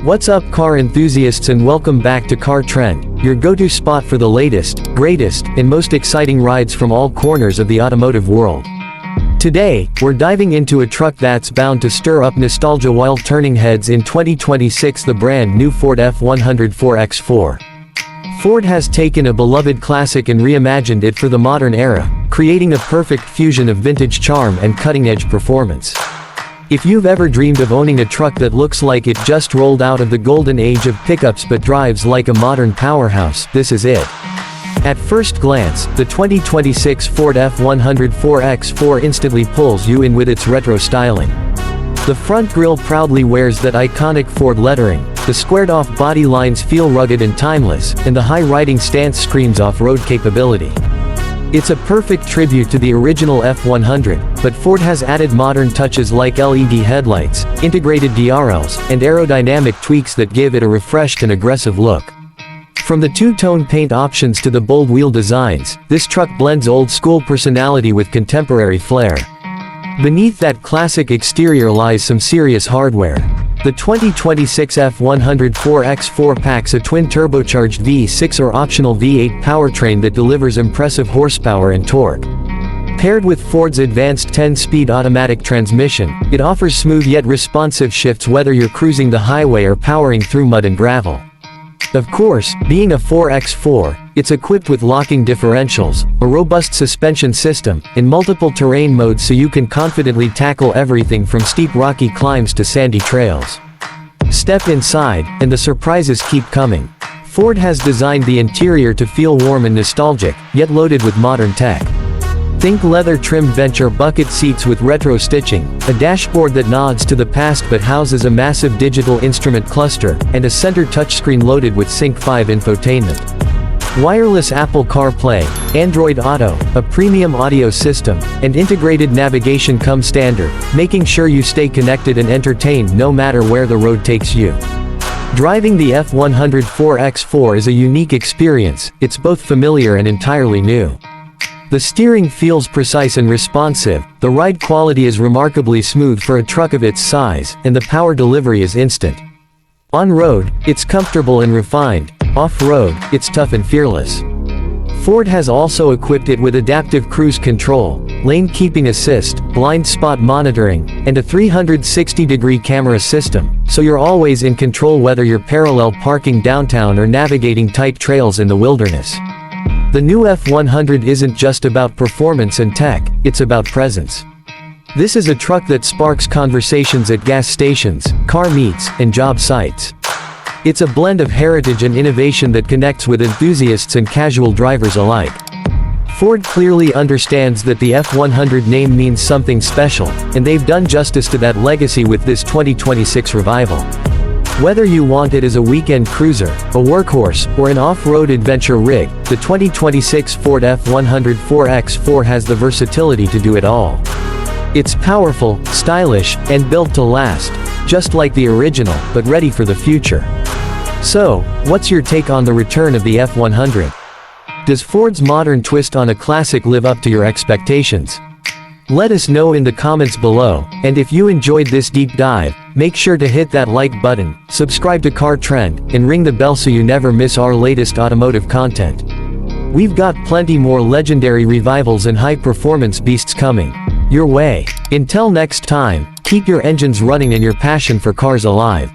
What's up, car enthusiasts, and welcome back to Car Trend, your go-to spot for the latest, greatest, and most exciting rides from all corners of the automotive world. Today, we're diving into a truck that's bound to stir up nostalgia while turning heads in 2026, the brand new Ford F100 4x4. Ford has taken a beloved classic and reimagined it for the modern era, creating a perfect fusion of vintage charm and cutting-edge performance. If you've ever dreamed of owning a truck that looks like it just rolled out of the golden age of pickups but drives like a modern powerhouse, this is it. At first glance, the 2026 Ford F100 4x4 instantly pulls you in with its retro styling. The front grille proudly wears that iconic Ford lettering, the squared-off body lines feel rugged and timeless, and the high-riding stance screams off-road capability. It's a perfect tribute to the original F100, but Ford has added modern touches like LED headlights, integrated DRLs, and aerodynamic tweaks that give it a refreshed and aggressive look. From the two-tone paint options to the bold wheel designs, this truck blends old-school personality with contemporary flair. Beneath that classic exterior lies some serious hardware. The 2026 F100 4x4 packs a twin-turbocharged V6 or optional V8 powertrain that delivers impressive horsepower and torque. Paired with Ford's advanced 10-speed automatic transmission, it offers smooth yet responsive shifts whether you're cruising the highway or powering through mud and gravel. Of course, being a 4x4, it's equipped with locking differentials, a robust suspension system, and multiple terrain modes so you can confidently tackle everything from steep rocky climbs to sandy trails. Step inside, and the surprises keep coming. Ford has designed the interior to feel warm and nostalgic, yet loaded with modern tech. Think leather-trimmed bench or bucket seats with retro stitching, a dashboard that nods to the past but houses a massive digital instrument cluster, and a center touchscreen loaded with Sync 5 infotainment. Wireless Apple CarPlay, Android Auto, a premium audio system, and integrated navigation come standard, making sure you stay connected and entertained no matter where the road takes you. Driving the F100 4x4 is a unique experience. It's both familiar and entirely new. The steering feels precise and responsive, the ride quality is remarkably smooth for a truck of its size, and the power delivery is instant. On-road, it's comfortable and refined. Off-road, it's tough and fearless. Ford has also equipped it with adaptive cruise control, lane keeping assist, blind spot monitoring, and a 360-degree camera system, so you're always in control whether you're parallel parking downtown or navigating tight trails in the wilderness. The new F100 isn't just about performance and tech, it's about presence. This is a truck that sparks conversations at gas stations, car meets, and job sites. It's a blend of heritage and innovation that connects with enthusiasts and casual drivers alike. Ford clearly understands that the F100 name means something special, and they've done justice to that legacy with this 2026 revival. Whether you want it as a weekend cruiser, a workhorse, or an off-road adventure rig, the 2026 Ford F100 4x4 has the versatility to do it all. It's powerful, stylish, and built to last, just like the original, but ready for the future. So, what's your take on the return of the F100? Does Ford's modern twist on a classic live up to your expectations? Let us know in the comments below, and if you enjoyed this deep dive, make sure to hit that like button, subscribe to Car Trend, and ring the bell so you never miss our latest automotive content. We've got plenty more legendary revivals and high-performance beasts coming your way. Until next time, keep your engines running and your passion for cars alive.